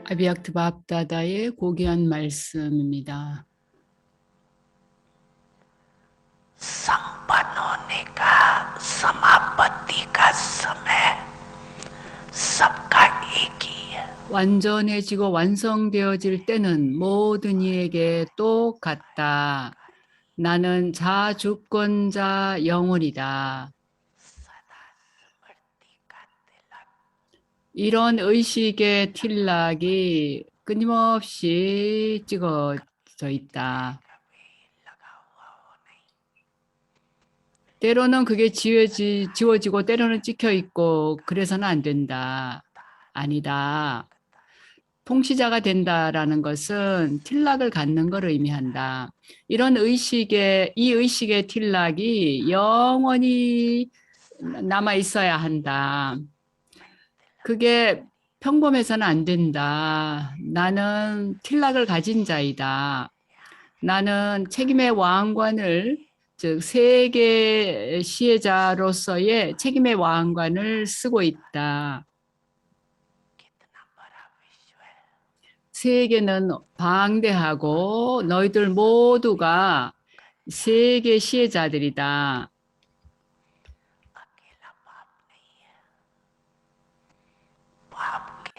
아비약트 밥다다의 고귀한 말씀입니다. संपन्नों का समापत्ति का समय सबका एक ही है. 완전해지고 완성되어질 때는 모든 이에게 똑같다. 나는 자주권자 영혼이다. 이런 의식의 틸락이 끊임없이 찍어져 있다. 때로는 그게 지워지고 때로는 찍혀 있고 그래서는 안 된다. 아니다. 통치자가 된다라는 것은 틸락을 갖는 걸 의미한다. 이 의식의 틸락이 영원히 남아 있어야 한다. 그게 평범해서는 안 된다. 나는 틸락을 가진 자이다. 나는 책임의 왕관을, 즉 세계 시혜자로서의 책임의 왕관을 쓰고 있다. 세계는 방대하고 너희들 모두가 세계 시혜자들이다.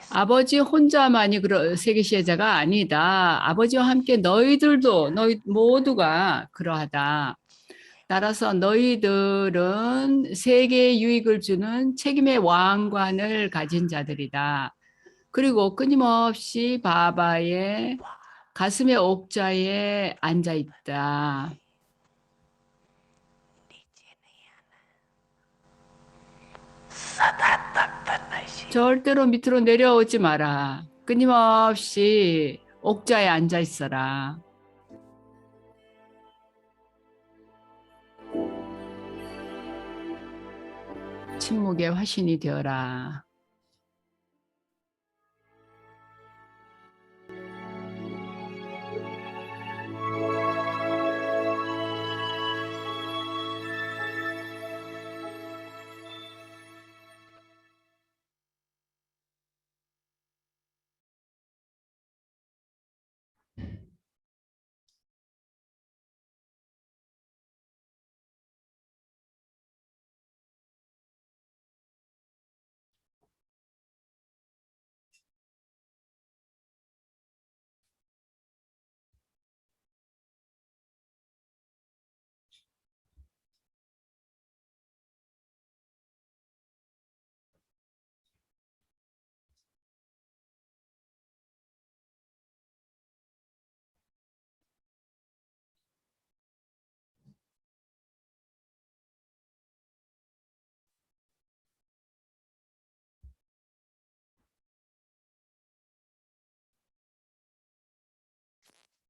아버지 혼자만이 세계 시혜자가 아니다. 아버지와 함께 너희 모두가 그러하다. 따라서 너희들은 세계에 유익을 주는 책임의 왕관을 가진 자들이다. 그리고 끊임없이 바바의 가슴의 옥자에 앉아 있다. 절대로 밑으로 내려오지 마라. 끊임없이 옥자에 앉아 있어라. 침묵의 화신이 되어라.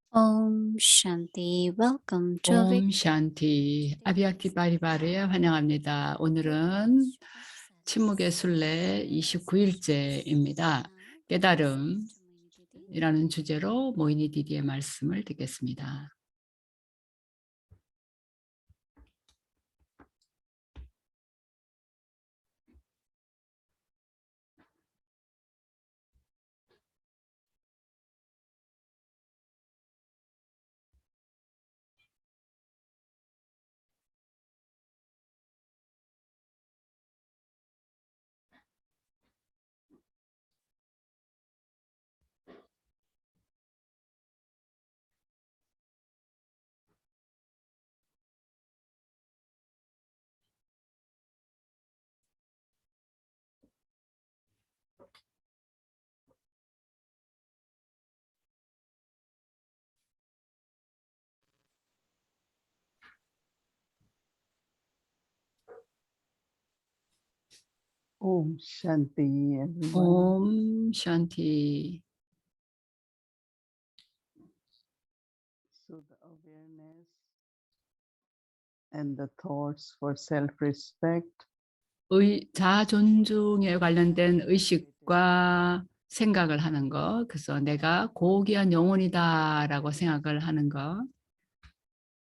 Om Shanti. Welcome to 옴 샨티. 아비약티 바리바르에 환영합니다. 오늘은 침묵의 순례 29일째입니다. 깨달음이라는 주제로 모이니 디디의 말씀을 듣겠습니다. Om Shanti, everyone. 옴 샨티. So the awareness and the thoughts for self-respect 자아 존중에 관련된 의식과 생각을 하는 것. 그래서 내가 고귀한 영혼이다라고 생각을 하는 것.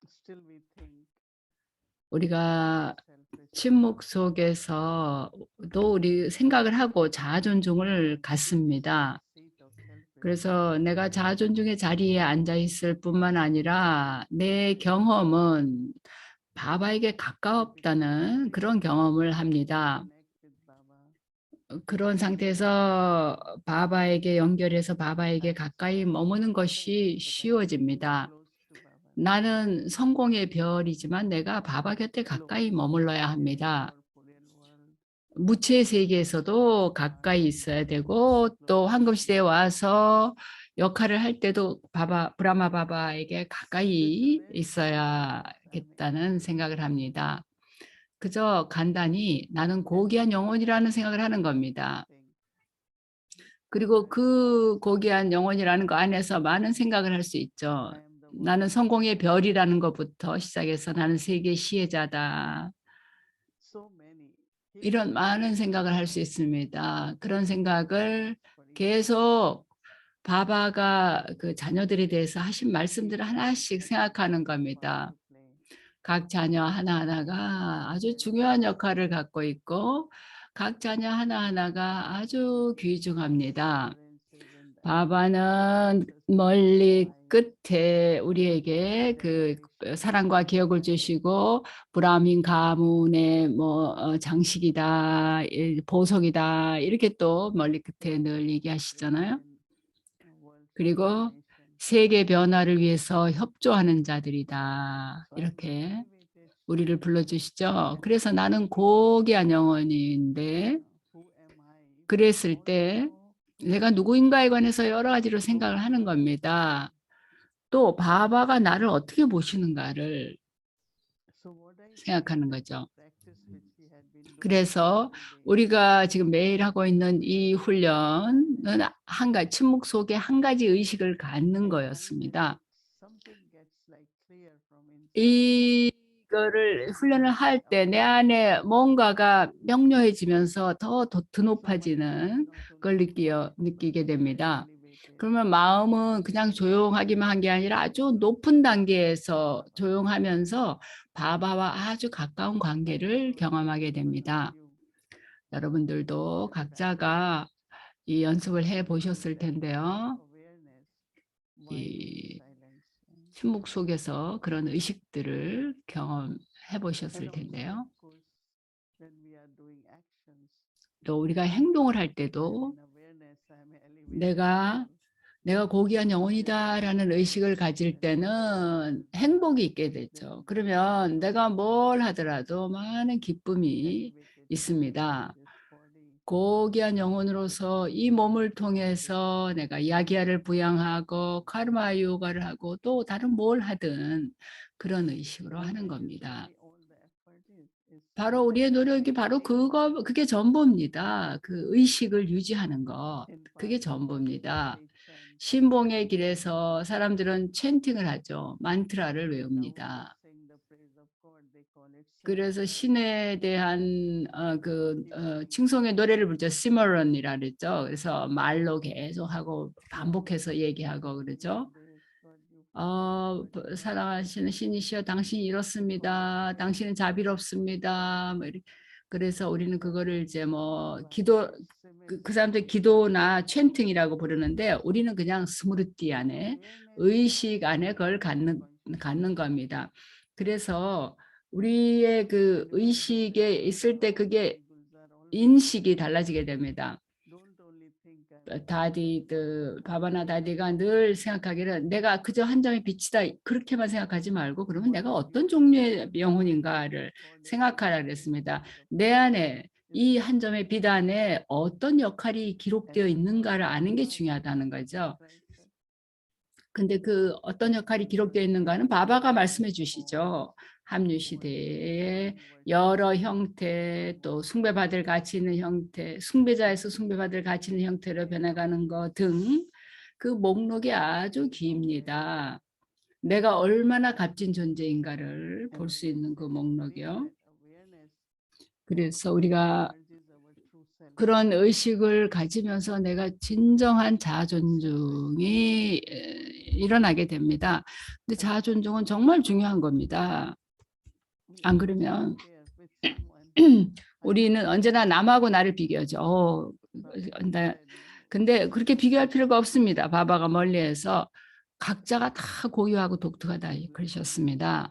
still we think 우리가 self-respect 침묵 속에서도 우리 생각을 하고 자아 존중을 갖습니다. state of 그래서 내가 자아존중의 자리에 앉아 있을 뿐만 아니라 내 경험은 바바에게 가까웠다는 그런 경험을 합니다. 그런 상태에서 바바에게 연결해서 바바에게 가까이 머무는 것이 쉬워집니다. 나는 성공의 별이지만 내가 바바 곁에 가까이 머물러야 합니다. 무체 세계에서도 가까이 있어야 되고 또 황금시대에 와서 역할을 할 때도 브라마 바바에게 가까이 있어야겠다는 생각을 합니다. 그저 간단히 나는 고귀한 영혼이라는 생각을 하는 겁니다. 그리고 그 고귀한 영혼이라는 거 안에서 많은 생각을 할 수 있죠. 나는 성공의 별이라는 것부터 시작해서 나는 세계 시혜자다. 이런 많은 생각을 할 수 있습니다. 그런 생각을 계속 바바가 그 자녀들에 대해서 하신 말씀들을 하나씩 생각하는 겁니다. 각 자녀 하나하나가 아주 중요한 역할을 갖고 있고 각 자녀 하나하나가 아주 귀중합니다. 바바는 멀리 끝에 우리에게 그 사랑과 기억을 주시고 브라민 가문의 장식이다, 보석이다 이렇게 또 멀리 끝에 늘 얘기하시잖아요. 그리고 세계 변화를 위해서 협조하는 자들이다 이렇게 우리를 불러주시죠. 그래서 나는 고귀한 영혼인데 그랬을 때 내가 누구인가에 관해서 여러 가지로 생각을 하는 겁니다. 또 바바가 나를 어떻게 보시는가를 생각하는 거죠. 그래서 우리가 지금 매일 하고 있는 이 훈련은 침묵 속에 한 가지 의식을 갖는 거였습니다. 이거를 훈련을 할 때 내 안에 뭔가가 명료해지면서 더 드높아지는 걸 느끼게 됩니다. 그러면 마음은 그냥 조용하기만 한 게 아니라 아주 높은 단계에서 조용하면서 바바와 아주 가까운 관계를 경험하게 됩니다. 여러분들도 각자가 이 연습을 해 보셨을 텐데요. 이 침묵 속에서 그런 의식들을 경험해 보셨을 텐데요. 또 우리가 행동을 할 때도 내가 고귀한 영혼이다라는 의식을 가질 때는 행복이 있게 되죠. 그러면 내가 뭘 하더라도 많은 기쁨이 있습니다. 고귀한 영혼으로서 이 몸을 통해서 내가 야기야를 부양하고 카르마 요가를 하고 또 다른 뭘 하든 그런 의식으로 하는 겁니다. 바로 우리의 노력이 바로 그게 전부입니다. 그 의식을 유지하는 것, 그게 전부입니다. 신봉의 길에서 사람들은 찬팅을 하죠. 만트라를 외웁니다. 그래서 신에 대한 칭송의 노래를 부르죠. 시머런이라 그랬죠. 그래서 말로 계속 하고 반복해서 얘기하고 그러죠. 사랑하시는 신이시여 당신이 이렇습니다. 당신은 자비롭습니다. 그래서 우리는 그거를 이제 그 사람들 기도나 찬팅이라고 부르는데 우리는 그냥 스무르띠 안에 의식 안에 그걸 갖는 겁니다. 그래서 우리의 그 의식에 있을 때 그게 인식이 달라지게 됩니다. 바바나 다디가 늘 생각하기를 내가 그저 한 점의 빛이다 그렇게만 생각하지 말고 그러면 내가 어떤 종류의 영혼인가를 생각하라 그랬습니다. 내 안에 이 한 점의 빛 안에 어떤 역할이 기록되어 있는가를 아는 게 중요하다는 거죠. 근데 그 어떤 역할이 기록되어 있는가는 바바가 말씀해 주시죠. 합류 시대에 여러 형태, 또 숭배받을 가치 있는 형태, 숭배자에서 숭배받을 가치 있는 형태로 변해가는 것 등 그 목록이 아주 깁니다. 내가 얼마나 값진 존재인가를 볼 수 있는 그 목록이요. 그래서 우리가 그런 의식을 가지면서 내가 진정한 자아존중이 일어나게 됩니다. 근데 자아존중은 정말 중요한 겁니다. 안 그러면 우리는 언제나 남하고 나를 비교하죠. 근데 그렇게 비교할 필요가 없습니다. 바바가 멀리해서 각자가 다 고유하고 독특하다 그러셨습니다.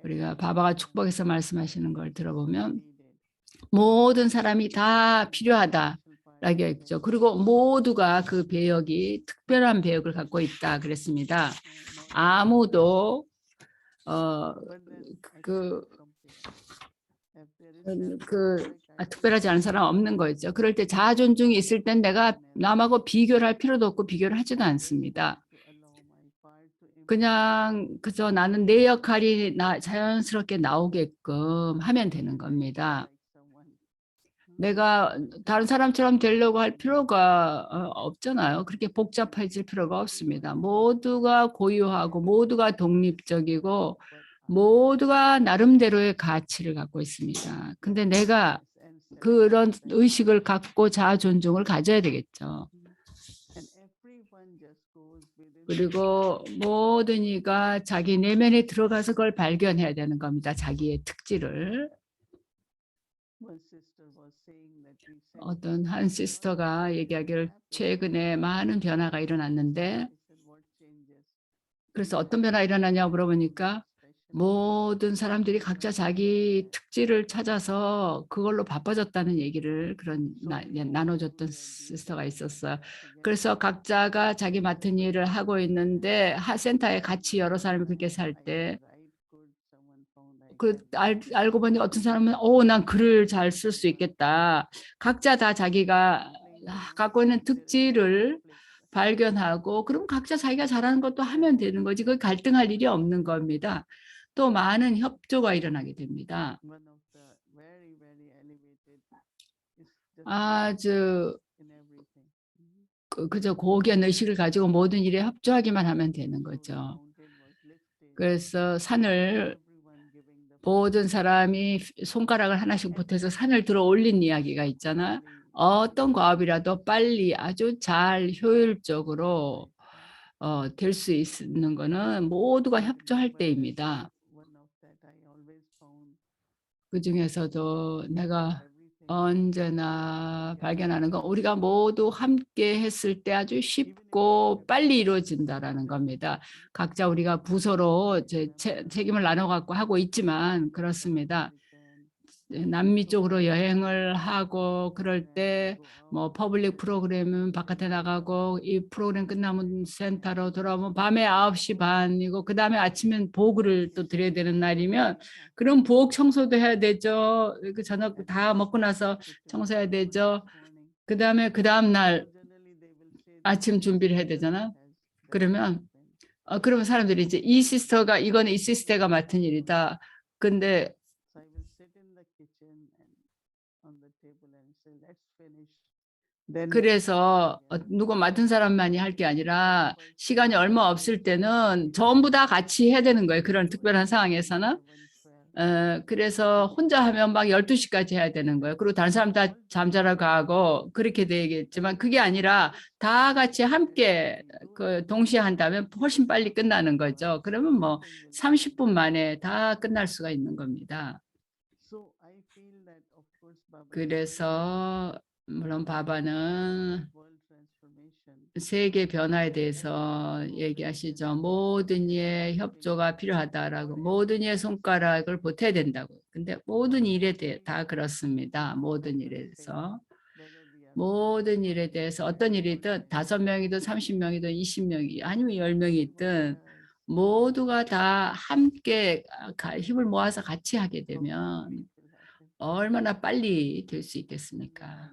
우리가 바바가 축복해서 말씀하시는 걸 들어보면 모든 사람이 다 필요하다라고 했죠. 그리고 모두가 그 배역이 특별한 배역을 갖고 있다 그랬습니다. 아무도 특별하지 않은 사람 없는 거죠. 그럴 때 자아 존중이 있을 땐 내가 남하고 비교를 할 필요도 없고 비교를 하지도 않습니다. 그냥 그저 나는 내 역할이 자연스럽게 나오게끔 하면 되는 겁니다. 내가 다른 사람처럼 되려고 할 필요가 없잖아요. 그렇게 복잡해질 필요가 없습니다. 모두가 고유하고 모두가 독립적이고 모두가 나름대로의 가치를 갖고 있습니다. 근데 내가 그런 의식을 갖고 자아 존중을 가져야 되겠죠. 그리고 모든 이가 자기 내면에 들어가서 그걸 발견해야 되는 겁니다. 자기의 특질을. 어떤 한 시스터가 얘기하기를 최근에 많은 변화가 일어났는데, 그래서 어떤 변화가 일어나냐고 물어보니까 모든 사람들이 각자 자기 특질을 찾아서 그걸로 바빠졌다는 얘기를 나눠줬던 시스터가 있었어요. 그래서 각자가 자기 맡은 일을 하고 있는데 센터에 같이 여러 사람이 그렇게 살 때 알고 보니 어떤 사람은 난 글을 잘 쓸 수 있겠다. 각자 다 자기가 갖고 있는 특질을 발견하고 그럼 각자 자기가 잘하는 것도 하면 되는 거지. 그 갈등할 일이 없는 겁니다. 또 많은 협조가 일어나게 됩니다. 아주 그저 고귀한 의식을 가지고 모든 일에 협조하기만 하면 되는 거죠. 그래서 산을 모든 사람이 손가락을 하나씩 보태서 산을 들어 올린 이야기가 있잖아. 어떤 과업이라도 빨리 아주 잘 효율적으로 될 수 있는 거는 모두가 협조할 때입니다. 그 중에서도 내가 언제나 발견하는 건 우리가 모두 함께 했을 때 아주 쉽고 빨리 이루어진다라는 겁니다. 각자 우리가 부서로 책임을 나눠 갖고 하고 있지만 그렇습니다. 남미 쪽으로 여행을 하고 그럴 때 뭐 퍼블릭 프로그램은 바깥에 나가고 이 프로그램 끝나면 센터로 돌아오면 밤에 9시 반이고 그다음에 아침엔 보고를 또 드려야 되는 날이면 그럼 부엌 청소도 해야 되죠. 그 저녁 다 먹고 나서 청소해야 되죠. 그다음에 그 다음 날 아침 준비를 해야 되잖아. 그러면 사람들이 이제 이 시스터가 이거는 이 시스터가 맡은 일이다. 근데 그래서 누구 맡은 사람만이 할 게 아니라 시간이 얼마 없을 때는 전부 다 같이 해야 되는 거예요. 그런 특별한 상황에서는. 그래서 혼자 하면 막 12시까지 해야 되는 거예요. 그리고 다른 사람 다 잠자러 가고 그렇게 되겠지만 그게 아니라 다 같이 함께 동시에 한다면 훨씬 빨리 끝나는 거죠. 그러면 뭐 30분 만에 다 끝날 수가 있는 겁니다. 그래서 물론 바바는 세계 변화에 대해서 얘기하시죠. 모든 이의 협조가 필요하다라고, 모든 이의 손가락을 보태야 된다고. 근데 모든 일에 대해 다 그렇습니다. 모든 일에 대해서. 모든 일에 대해서 어떤 일이든 5명이든 30명이든 20명이 아니면 10명이든 모두가 다 함께 힘을 모아서 같이 하게 되면 얼마나 빨리 될 수 있겠습니까?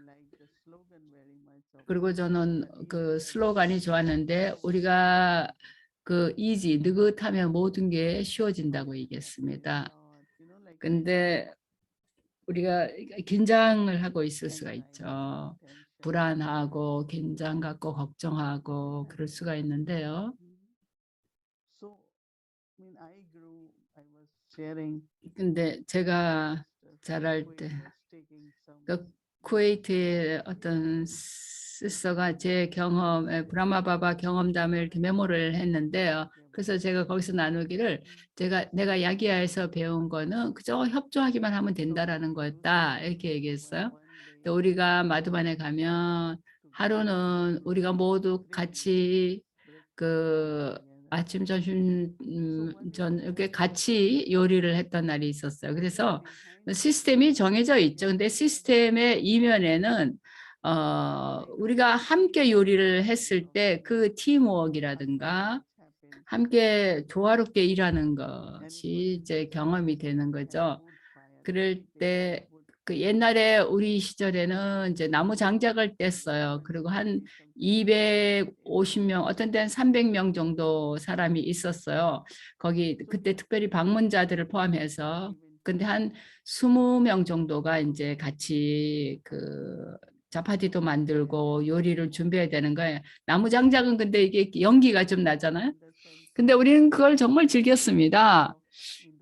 그리고 저는 그 슬로건이 좋았는데 우리가 느긋하면 모든 게 쉬워진다고 얘기했습니다. 근데 우리가 긴장을 하고 있을 수가 있죠. 불안하고 긴장 갖고 걱정하고 그럴 수가 있는데요. 근데 제가 자랄 때 쿠웨이트의 어떤 시스터가 제 경험에 브라마바바 경험담을 이렇게 메모를 했는데요. 그래서 제가 거기서 나누기를 내가 야기야에서 배운 거는 그저 협조하기만 하면 된다라는 거였다 이렇게 얘기했어요. 우리가 마두반에 가면 하루는 우리가 모두 같이 그 아침, 점심, 저녁에 같이 요리를 했던 날이 있었어요. 그래서 시스템이 정해져 있죠. 근데 시스템의 이면에는 우리가 함께 요리를 했을 때 그 팀워크라든가 함께 조화롭게 일하는 것이 이제 경험이 되는 거죠. 그럴 때 그 옛날에 우리 시절에는 이제 나무 장작을 뗐어요. 그리고 한 250명, 어떤 때는 300명 정도 사람이 있었어요. 거기 그때 특별히 방문자들을 포함해서. 근데 한 20명 정도가 이제 같이 그 자파티도 만들고 요리를 준비해야 되는 거예요. 나무 장작은 근데 이게 연기가 좀 나잖아요. 근데 우리는 그걸 정말 즐겼습니다.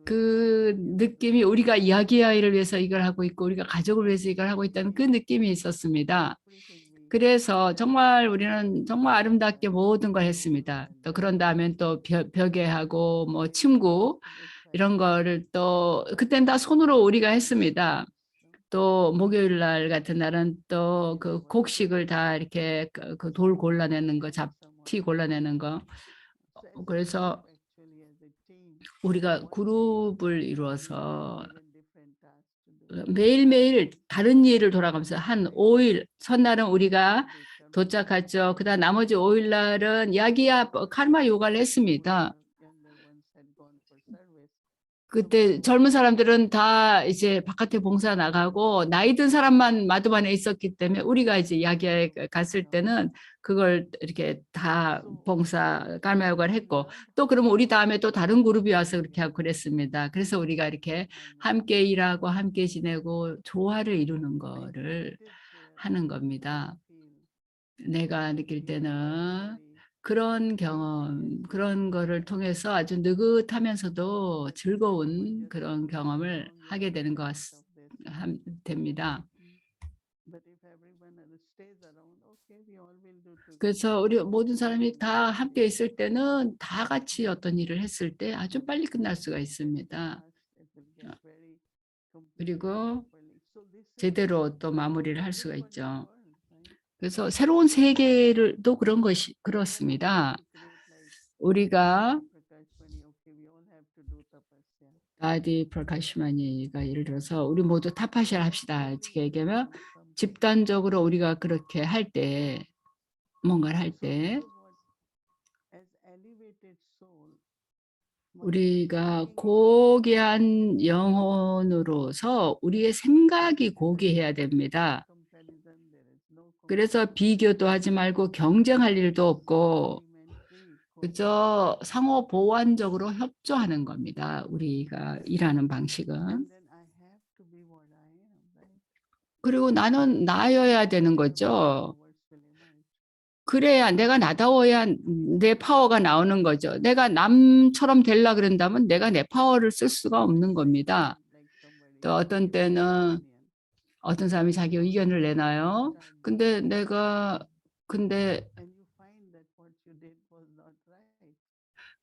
그 느낌이 우리가 이야기아이를 위해서 이걸 하고 있고 우리가 가족을 위해서 이걸 하고 있다는 그 느낌이 있었습니다. 그래서 정말 우리는 정말 아름답게 모든 걸 했습니다. 또 그런 다음에 또 벽에하고 뭐 침구 이런 거를 또 그때는 다 손으로 우리가 했습니다. 또 목요일 날 같은 날은 또 그 곡식을 다 이렇게 그 돌 골라내는 거, 잡티 골라내는 거. 그래서 우리가 그룹을 이루어서 매일매일 다른 일을 돌아가면서 한 5일, 첫날은 우리가 도착했죠. 그다음 나머지 5일 날은 야기야 카르마 요가를 했습니다. 그때 젊은 사람들은 다 이제 바깥에 봉사 나가고 나이 든 사람만 마드반에 있었기 때문에 우리가 이제 야기에 갔을 때는 그걸 이렇게 다 봉사 카르마 요가를 했고 또 그러면 우리 다음에 또 다른 그룹이 와서 그렇게 하고 그랬습니다. 그래서 우리가 이렇게 함께 일하고 함께 지내고 조화를 이루는 거를 하는 겁니다. 내가 느낄 때는 그런 경험, 그런 거를 통해서 아주 느긋하면서도 즐거운 그런 경험을 하게 되는 것 됩니다. 그래서 우리 모든 사람이 다 함께 있을 때는 다 같이 어떤 일을 했을 때 아주 빨리 끝날 수가 있습니다. 그리고 제대로 또 마무리를 할 수가 있죠. 그래서 새로운 세계를 또 그런 것이 그렇습니다. 우리가 아디 프라카시마니가 예를 들어서 우리 모두 타파시를 합시다. 이렇게 얘기하면 집단적으로 우리가 그렇게 할 때 뭔가를 할 때 우리가 고귀한 영혼으로서 우리의 생각이 고귀해야 됩니다. 그래서 비교도 하지 말고 경쟁할 일도 없고 그저 상호 보완적으로 협조하는 겁니다. 우리가 일하는 방식은. 그리고 나는 나여야 되는 거죠. 그래야 내가 나다워야 내 파워가 나오는 거죠. 내가 남처럼 되려 그런다면 내가 내 파워를 쓸 수가 없는 겁니다. 또 어떤 때는 어떤 사람이 자기 의견을 내놔요. 근데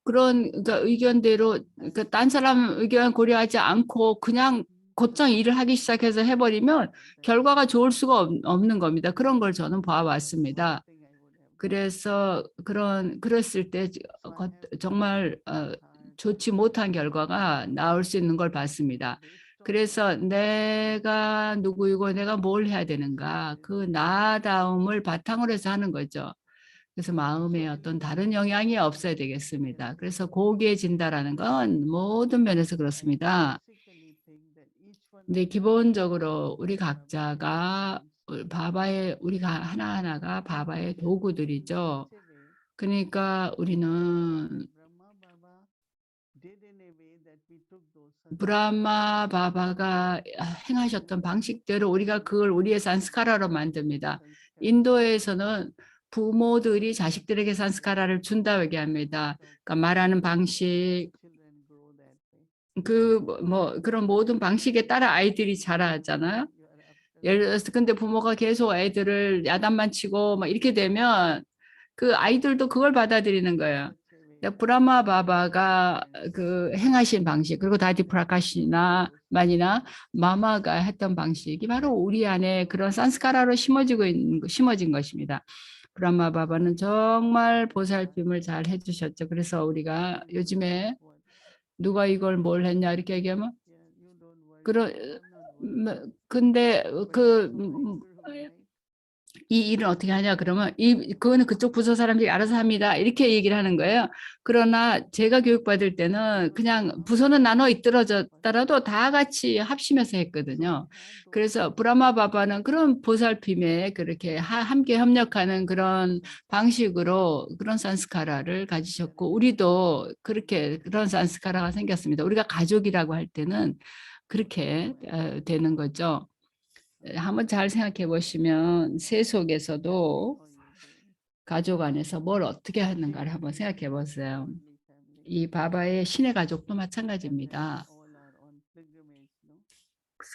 그런 그러니까 의견대로 그러니까 딴 사람 의견 고려하지 않고 그냥 곧장 일을 하기 시작해서 해버리면 결과가 좋을 수가 없는 겁니다. 그런 걸 저는 봐왔습니다. 그래서 그랬을 때 정말 좋지 못한 결과가 나올 수 있는 걸 봤습니다. 그래서 내가 누구이고 내가 뭘 해야 되는가 그 나다움을 바탕으로 해서 하는 거죠. 그래서 마음에 어떤 다른 영향이 없어야 되겠습니다. 그래서 고귀해진다라는 건 모든 면에서 그렇습니다. 근데 기본적으로 우리 각자가 우리가 하나하나가 바바의 도구들이죠. 그러니까 우리는 브라마 바바가 행하셨던 방식대로 우리가 그걸 우리의 산스카라로 만듭니다. 인도에서는 부모들이 자식들에게 산스카라를 준다고 얘기합니다. 그러니까 말하는 방식, 그런 모든 방식에 따라 아이들이 자라잖아요. 예를 들어서 근데 부모가 계속 애들을 야단만 치고 막 이렇게 되면 그 아이들도 그걸 받아들이는 거예요. 브라마 바바가 그 행하신 방식, 그리고 다디 프라카시나 만이나 마마가 했던 방식이 바로 우리 안에 그런 산스카라로 심어진 것입니다. 브라마 바바는 정말 보살핌을 잘 해주셨죠. 그래서 우리가 요즘에 누가 이걸 뭘 했냐 이렇게 얘기하면 그런 근데 이 일은 어떻게 하냐 그러면 그거는 그쪽 부서 사람들이 알아서 합니다 이렇게 얘기를 하는 거예요. 그러나 제가 교육받을 때는 그냥 부서는 나눠 있더라도 다 같이 합심해서 했거든요. 그래서 브라마 바바는 그런 보살핌에 그렇게 함께 협력하는 그런 방식으로 그런 산스카라를 가지셨고, 우리도 그렇게 그런 산스카라가 생겼습니다. 우리가 가족이라고 할 때는 그렇게 되는 거죠. 한번 잘 생각해 보시면 세속에서도 가족 안에서 뭘 어떻게 하는가를 한번 생각해 보세요. 이 바바의 신의 가족도 마찬가지입니다.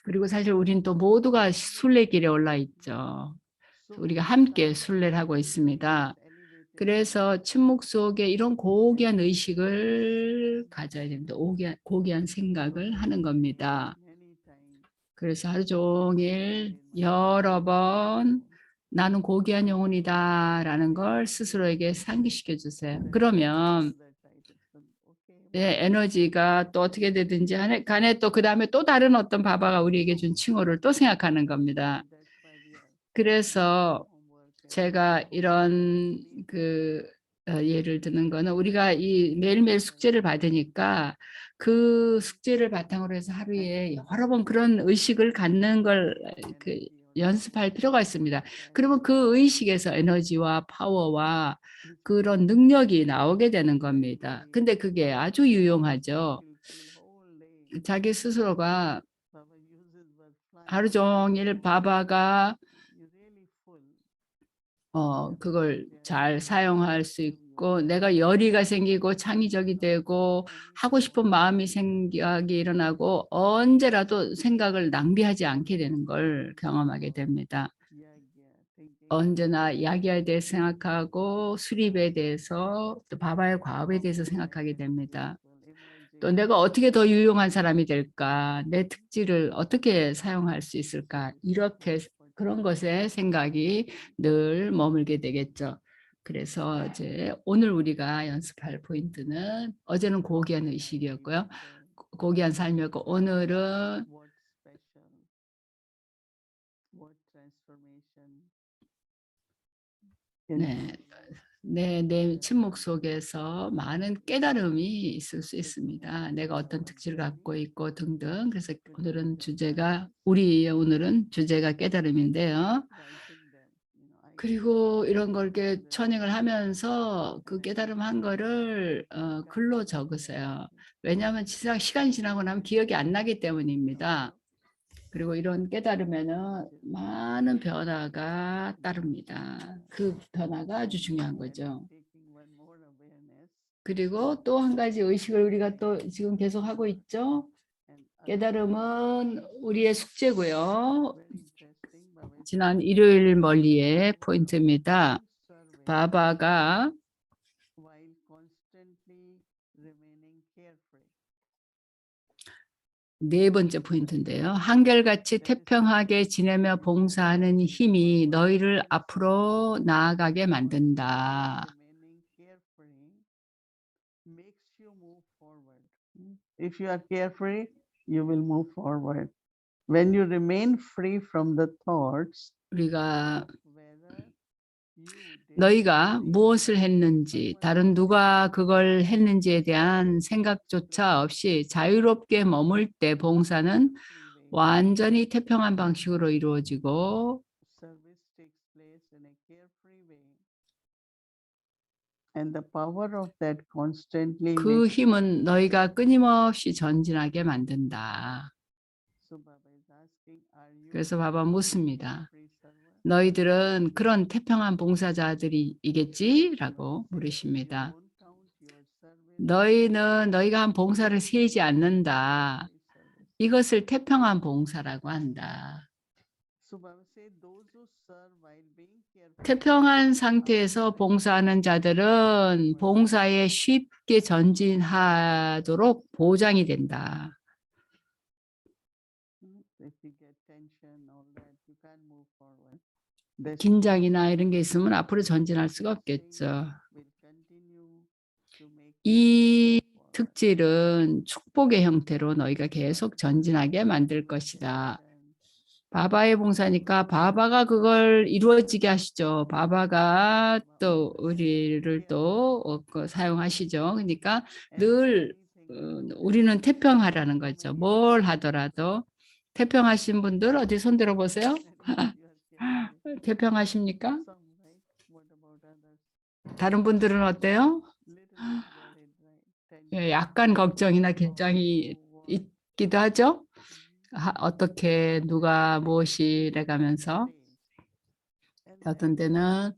그리고 사실 우리는 또 모두가 순례길에 올라 있죠. 우리가 함께 순례를 하고 있습니다. 그래서 침묵 속에 이런 고귀한 의식을 가져야 됩니다. 고귀한 생각을 하는 겁니다. 그래서 하루 종일 여러 번 나는 고귀한 영혼이다라는 걸 스스로에게 상기시켜 주세요. 그러면 에너지가 또 어떻게 되든지 간에 또 그 다음에 또 다른 어떤 바바가 우리에게 준 칭호를 또 생각하는 겁니다. 그래서 제가 이런 예를 드는 거는 우리가 이 매일매일 숙제를 받으니까 그 숙제를 바탕으로 해서 하루에 여러 번 그런 의식을 갖는 걸 연습할 필요가 있습니다. 그러면 그 의식에서 에너지와 파워와 그런 능력이 나오게 되는 겁니다. 근데 그게 아주 유용하죠. 자기 스스로가 하루 종일 바바가 그걸 잘 사용할 수 있고 내가 열의가 생기고 창의적이 되고 하고 싶은 마음이 생각이 일어나고 언제라도 생각을 낭비하지 않게 되는 걸 경험하게 됩니다. 언제나 야기에 대해서 생각하고 수립에 대해서 또 바바의 과업에 대해서 생각하게 됩니다. 또 내가 어떻게 더 유용한 사람이 될까? 내 특질을 어떻게 사용할 수 있을까? 이렇게 그런 것에 생각이 늘 머물게 되겠죠. 그래서 이제 오늘 우리가 연습할 포인트는 어제는 고귀한 의식이었고요. 고귀한 삶이었고 오늘은 내 침묵 속에서 많은 깨달음이 있을 수 있습니다. 내가 어떤 특질을 갖고 있고 등등. 그래서 오늘은 주제가 깨달음인데요. 그리고 이런 걸 이렇게 천행을 하면서 그 깨달음 거를 글로 적으세요. 왜냐하면 시간이 지나고 나면 기억이 안 나기 때문입니다. 그리고 이런 깨달으면은 많은 변화가 따릅니다. 그 변화가 아주 중요한 거죠. 그리고 또 한 가지 의식을 우리가 또 지금 계속 하고 있죠. 깨달음은 우리의 숙제고요. 지난 일요일 멀리의 포인트입니다. 바바가 네 번째 포인트인데요. 한결같이 태평하게 지내며 봉사하는 힘이 너희를 앞으로 나아가게 만든다. If you are carefree, you will move forward. When you remain free from the thoughts, 우리가 너희가 무엇을 했는지, 다른 누가 그걸 했는지에 대한 생각조차 없이 자유롭게 머물 때 봉사는 완전히 태평한 방식으로 이루어지고 그 힘은 너희가 끊임없이 전진하게 만든다. 그래서 바바 묻습니다. 너희들은 그런 태평한 봉사자들이겠지? 라고 물으십니다. 너희가 한 봉사를 세지 않는다. 이것을 태평한 봉사라고 한다. So Baba say those who serve while being carefree 태평한 상태에서 봉사하는 자들은 봉사에 쉽게 전진하도록 보장이 된다. if you get tension, all that, you can't move forward. This 긴장이나 이런 게 있으면 앞으로 전진할 수가 없겠죠. will continue to make 이 you move forward. 특질은 축복의 형태로 너희가 계속 전진하게 만들 것이다. 바바의 봉사니까 바바가 그걸 이루어지게 하시죠. 바바가 또 우리를 또 사용하시죠. 그러니까 늘 우리는 태평하라는 거죠. 뭘 하더라도 태평하신 분들 어디 손 들어보세요. 태평하십니까? Some, right? What about others? 다른 분들은 어때요? Little bit worried, right? 예, 약간 걱정이나 긴장이 있기도 하죠. 어떻게 누가 무엇이래 가면서 어떤 때는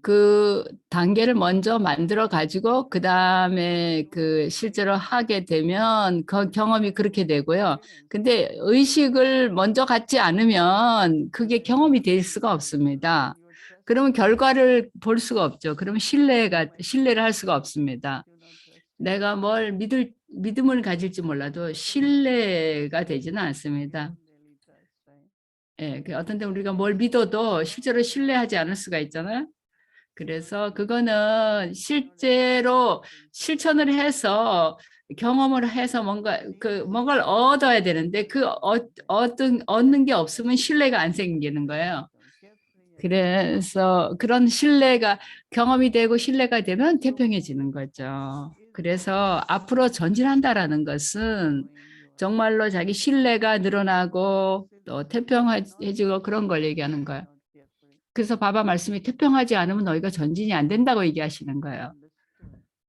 그 단계를 먼저 만들어 가지고 그 다음에 그 실제로 하게 되면 그 경험이 그렇게 되고요. 근데 의식을 먼저 갖지 않으면 그게 경험이 될 수가 없습니다. 그러면 결과를 볼 수가 없죠. 그러면 신뢰를 할 수가 없습니다. 내가 뭘 믿음을 가질지 몰라도 신뢰가 되지는 않습니다. 예, 어떤 때 우리가 뭘 믿어도 실제로 신뢰하지 않을 수가 있잖아요. 그래서 그거는 실제로 실천을 해서 경험을 해서 뭔가를 얻어야 되는데 얻는 게 없으면 신뢰가 안 생기는 거예요. 그래서 그런 신뢰가 경험이 되고 신뢰가 되면 태평해지는 거죠. 그래서 앞으로 전진한다라는 것은 정말로 자기 신뢰가 늘어나고 또 태평해지고 그런 걸 얘기하는 거예요. 그래서 바바 말씀이 태평하지 않으면 너희가 전진이 안 된다고 얘기하시는 거예요.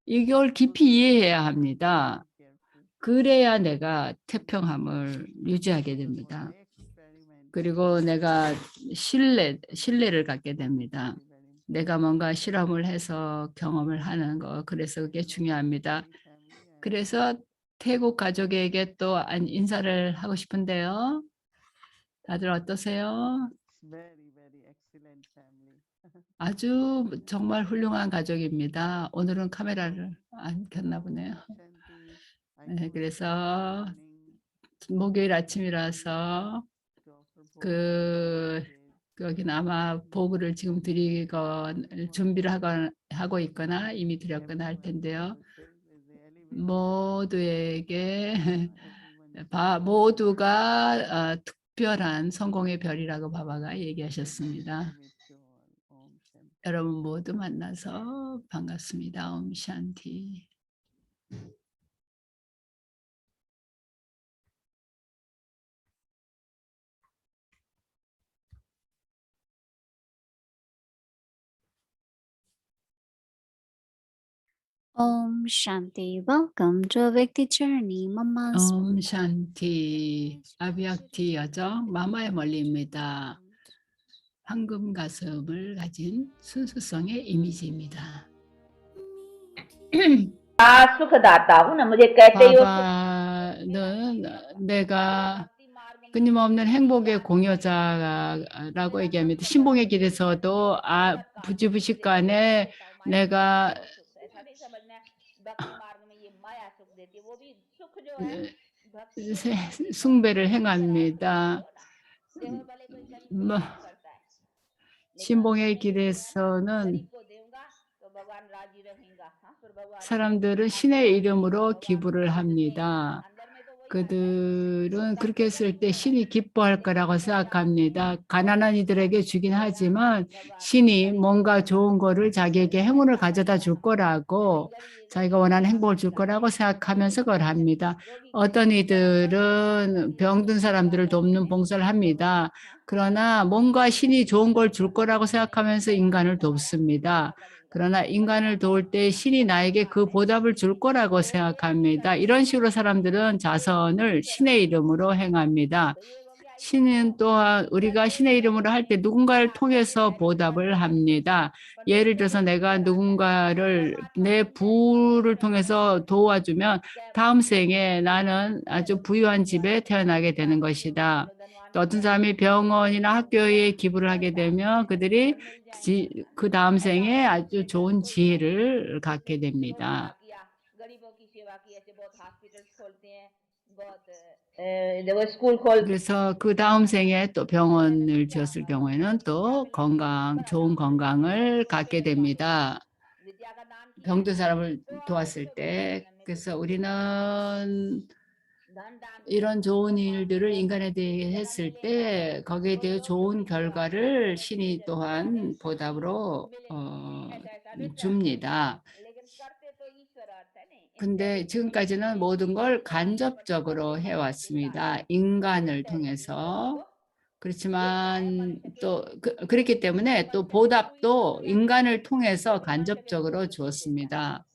이걸 깊이 이해해야 합니다. 그래야 내가 태평함을 유지하게 됩니다. 그리고 내가 신뢰를 갖게 됩니다. 내가 뭔가 실험을 해서 경험을 하는 거, 그래서 그게 중요합니다. 그래서 태국 가족에게 또 인사를 하고 싶은데요. 다들 어떠세요? 아주 정말 훌륭한 가족입니다. 오늘은 카메라를 안 켰나 보네요. 네, 그래서 목요일 아침이라서 여기는 아마 보고를 지금 준비를 하고 있거나 이미 드렸거나 할 텐데요. 모두에게 모두가 특별한 성공의 별이라고 바바가 얘기하셨습니다. 여러분 모두 만나서 반갑습니다. 옴 샨티. Om Shanti. Welcome to a Vikti Journey, Mama's 옴 샨티. 아비약티 여정 마마의 멀리입니다. 황금 가슴을 가진 순수성의 이미지입니다. सुखदाता हूँ ना मुझे कहते ही 바바는 내가 끊임없는 행복의 공여자라고 얘기합니다. 신봉의 길에서도 부지부식간에 내가 숭배를 행합니다. 신봉의 길에서는 사람들은 신의 이름으로 기부를 합니다. 그들은 그렇게 했을 때 신이 기뻐할 거라고 생각합니다. 가난한 이들에게 주긴 하지만 신이 뭔가 좋은 거를 자기에게 행운을 가져다 줄 거라고 자기가 원하는 행복을 줄 거라고 생각하면서 그걸 합니다. 어떤 이들은 병든 사람들을 돕는 봉사를 합니다. 그러나 뭔가 신이 좋은 걸 줄 거라고 생각하면서 인간을 돕습니다. 그러나 인간을 도울 때 신이 나에게 그 보답을 줄 거라고 생각합니다. 이런 식으로 사람들은 자선을 신의 이름으로 행합니다. 신은 또한 우리가 신의 이름으로 할 때 누군가를 통해서 보답을 합니다. 예를 들어서 내가 누군가를 내 부를 통해서 도와주면 다음 생에 나는 아주 부유한 집에 태어나게 되는 것이다. 또 어떤 사람이 병원이나 학교에 기부를 하게 되면 그들이 그 다음 생에 아주 좋은 지혜를 갖게 됩니다. 그래서 그 다음 생에 또 병원을 지었을 경우에는 또 좋은 건강을 갖게 됩니다. 병든 사람을 도왔을 때. 그래서 우리는 이런 좋은 일들을 인간에 대해 했을 때 거기에 대해 좋은 결과를 신이 또한 보답으로 줍니다. 근데 지금까지는 모든 걸 간접적으로 해왔습니다. 인간을 통해서. 그렇지만 또 그렇기 때문에 또 보답도 인간을 통해서 간접적으로 주었습니다.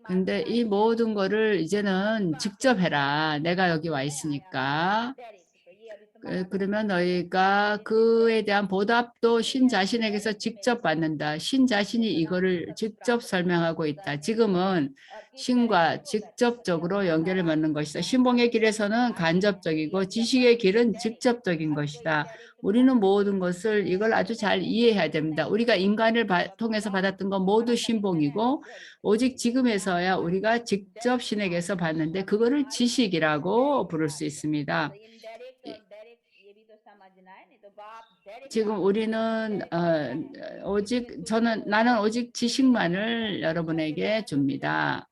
근데 이 모든 거를 이제는 직접 해라. 내가 여기 와 있으니까. 그러면 너희가 그에 대한 보답도 신 자신에게서 직접 받는다. 신 자신이 이거를 직접 설명하고 있다. 지금은 신과 직접적으로 연결을 맺는 것이다. 신봉의 길에서는 간접적이고 지식의 길은 직접적인 것이다. 우리는 모든 것을 이걸 아주 잘 이해해야 됩니다. 우리가 인간을 통해서 받았던 건 모두 신봉이고 오직 지금에서야 우리가 직접 신에게서 받는데 그거를 지식이라고 부를 수 있습니다. 지금 우리는 나는 오직 지식만을 여러분에게 줍니다.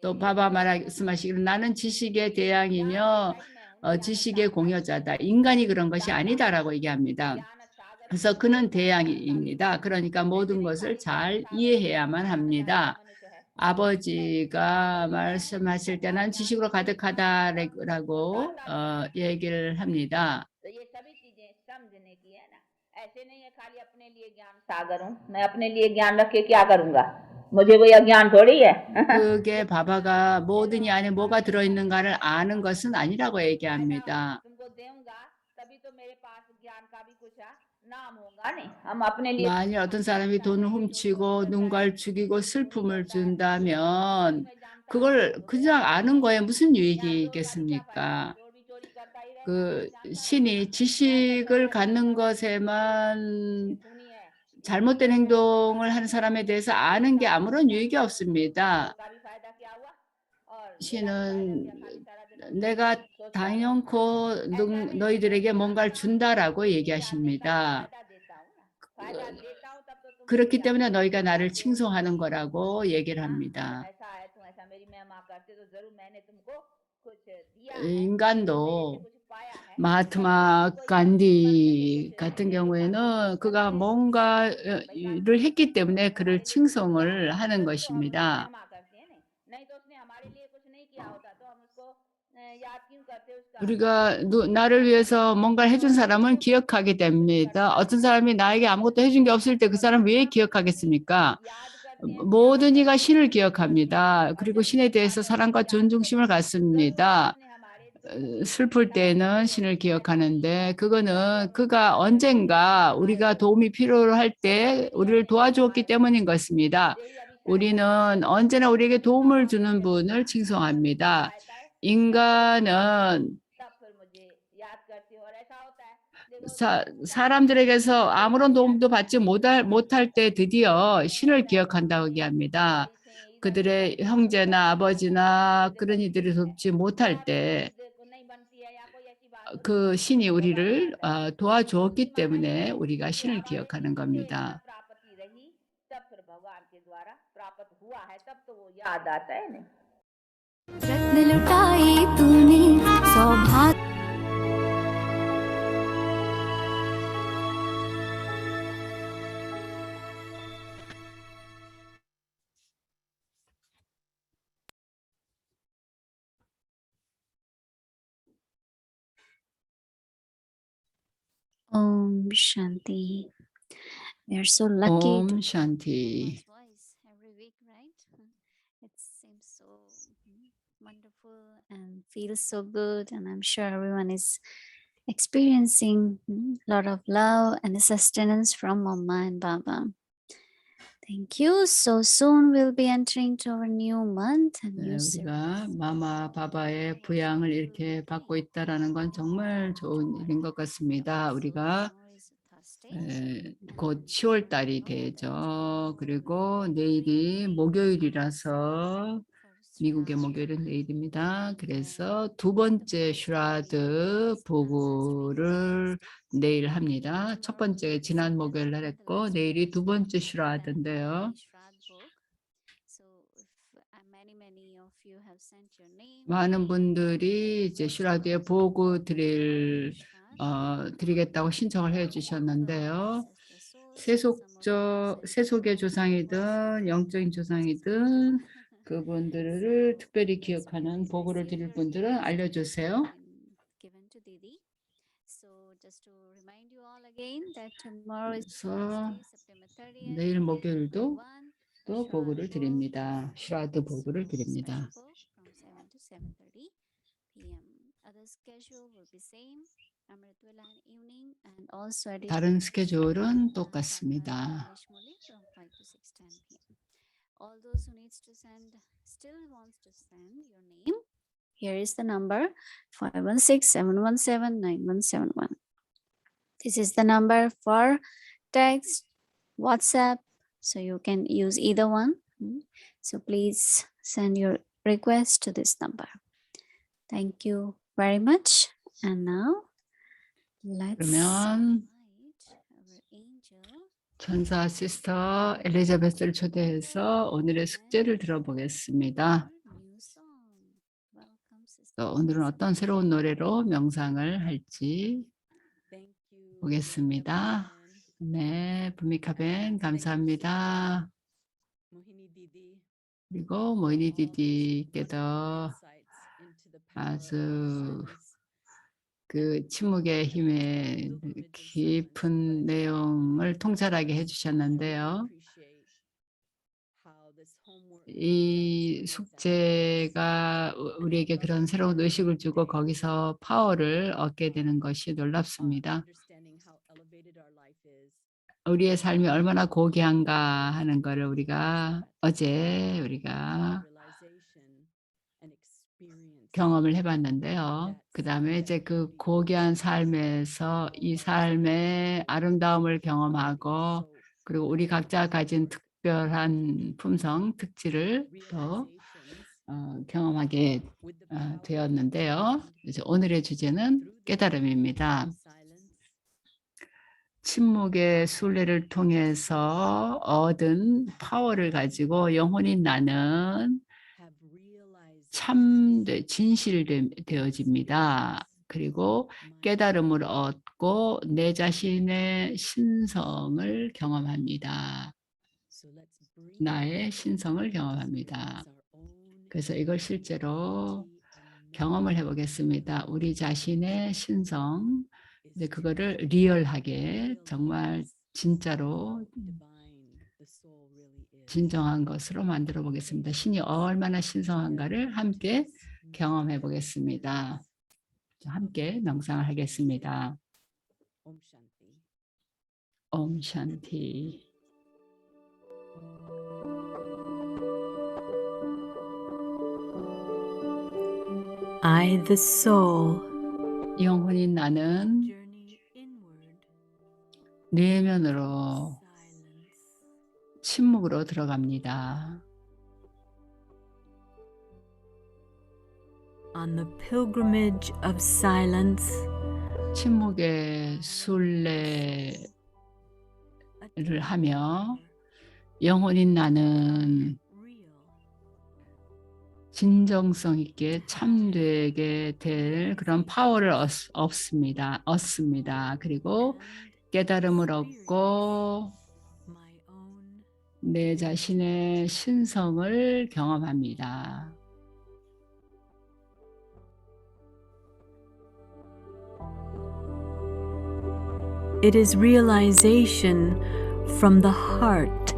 또 바바 말씀하시기를 나는 지식의 대양이며 지식의 공여자다. 인간이 그런 것이 아니다라고 얘기합니다. 그래서 그는 대양입니다. 그러니까 모든 것을 잘 이해해야만 합니다. 아버지가 말씀하실 때 난 지식으로 가득하다라고 얘기를 합니다. 그게 바바가 모든 이 안에 뭐가 들어있는가를 아는 것은 아니라고 얘기합니다. 만일 어떤 사람이 돈을 훔치고 눈깔 죽이고 슬픔을 준다면 그걸 그냥 아는 거에 무슨 유익이 있겠습니까? 그 신이 지식을 갖는 것에만 잘못된 행동을 하는 사람에 대해서 아는 게 아무런 유익이 없습니다. 신은 내가 당연코 너희들에게 뭔가를 준다라고 얘기하십니다. 그렇기 때문에 너희가 나를 칭송하는 거라고 얘기를 합니다. 인간도 마하트마 간디 같은 경우에는 그가 뭔가를 했기 때문에 그를 칭송을 하는 것입니다. 우리가 나를 위해서 뭔가를 해준 사람은 기억하게 됩니다. 어떤 사람이 나에게 아무것도 해준 게 없을 때 그 사람 왜 기억하겠습니까? 모든 이가 신을 기억합니다. 그리고 신에 대해서 사랑과 존중심을 갖습니다. 슬플 때는 신을 기억하는데 그거는 그가 언젠가 우리가 도움이 필요할 때 우리를 도와주었기 때문인 것입니다. 우리는 언제나 우리에게 도움을 주는 분을 칭송합니다. 인간은 사람들에게서 아무런 도움도 받지 못할 때 드디어 신을 기억한다고 얘기합니다. 그들의 형제나 아버지나 그런 이들이 돕지 못할 때 그 신이 우리를 도와주었기 때문에 우리가 신을 기억하는 겁니다. रत्न लुटाई तूने सौभाग्य Om Shanti. We are so lucky to 옴 샨티. voice every week, right? It seems so wonderful and feels so good, and I'm sure everyone is experiencing a lot of love and sustenance from Mama and Baba. Thank you. So soon we'll be entering to our new month and 네, new 우리가 series. 마마 바바의 부양을 이렇게 받고 있다라는 건 정말 좋은 일인 것 같습니다. 우리가 곧 10월 달이 되죠. 그리고 내일이 목요일이라서 미국의 목요일은 내일입니다. 그래서 두 번째 슈라드 보고를 내일 합니다. 첫 번째 지난 목요일 날 했고 내일이 두 번째 슈라드인데요. 많은 분들이 이제 슈라드에 보고 드리겠다고 신청을 해 주셨는데요. 세속의 조상이든 영적인 조상이든 그분들을 특별히 기억하는 보고를 드릴 분들은 알려주세요. 그래서 내일 목요일도 또 보고를 드립니다. 슈라드 보고를 드립니다. 다른 스케줄은 똑같습니다. All those who needs to send still wants to send your name. Here is the number 516-717-9171. This is the number for text, WhatsApp, so you can use either one. So please send your request to this number. Thank you very much. And now let's 그러면 invite our angel. 천사 시스터 엘리자베스를 초대해서 오늘의 숙제를 들어보겠습니다. 또 오늘은 어떤 새로운 노래로 명상을 할지 보겠습니다. 네, 부미카벤 감사합니다. 그리고 모이니 디디께도 아주 그 침묵의 힘의 깊은 내용을 통찰하게 해주셨는데요. 이 숙제가 우리에게 그런 새로운 의식을 주고 거기서 파워를 얻게 되는 것이 놀랍습니다. 우리의 삶이 얼마나 고귀한가 하는 것을 어제 우리가 경험을 해봤는데요. 그 다음에 이제 그 고귀한 삶에서 이 삶의 아름다움을 경험하고 그리고 우리 각자 가진 특별한 품성, 특질을 또 경험하게 되었는데요. 이제 오늘의 주제는 깨달음입니다. 침묵의 순례를 통해서 얻은 파워를 가지고 영혼이 나는 진실되어집니다. 그리고 깨달음을 얻고 내 자신의 신성을 경험합니다. 나의 신성을 경험합니다. 그래서 이걸 실제로 경험을 해보겠습니다. 우리 자신의 신성, 그거를 리얼하게 정말 진짜로 진정한 것으로 만들어 보겠습니다. 신이 얼마나 신성한가를 함께 경험해 보겠습니다. 함께 명상을 하겠습니다. 옴 샨티. I, the soul, 영혼인 나는 내면으로 침묵으로 들어갑니다. on the pilgrimage of silence, 침묵의 순례를 하며 영혼인 나는 진정성 있게 참되게 될 그런 파워를 얻습니다. 그리고 깨달음을 얻고 내 자신의 신성을 경험합니다. it is realization from the heart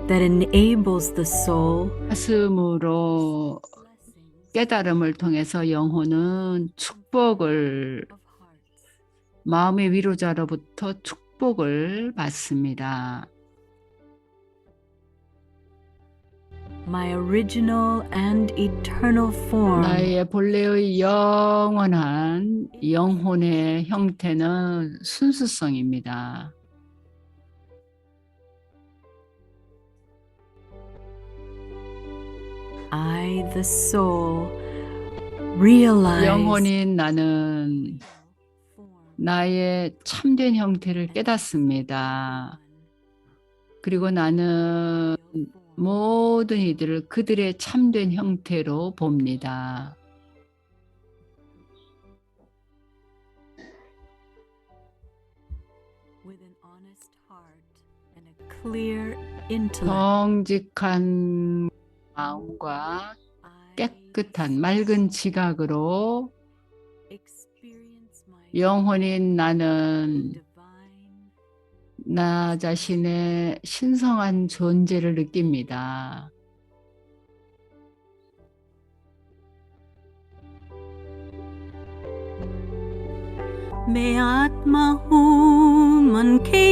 that enables the soul 가슴으로 깨달음을 통해서 영혼은 축복을 마음의 위로자로부터 축복을 받습니다. my original and eternal form. 나의 본래의 영원한 영혼의 형태는 순수성입니다. I, the soul, realize 영혼인 나는 나의 참된 형태를 깨닫습니다. 그리고 나는 모든 이들을 그들의 참된 형태로 봅니다. with an honest heart and a clear intellect. 정직한 마음과 깨끗한 맑은 지각으로 experience my 영혼인 나는 divine 나 자신의 신성한 존재를 느낍니다. मैं आत्मा हूँ मन के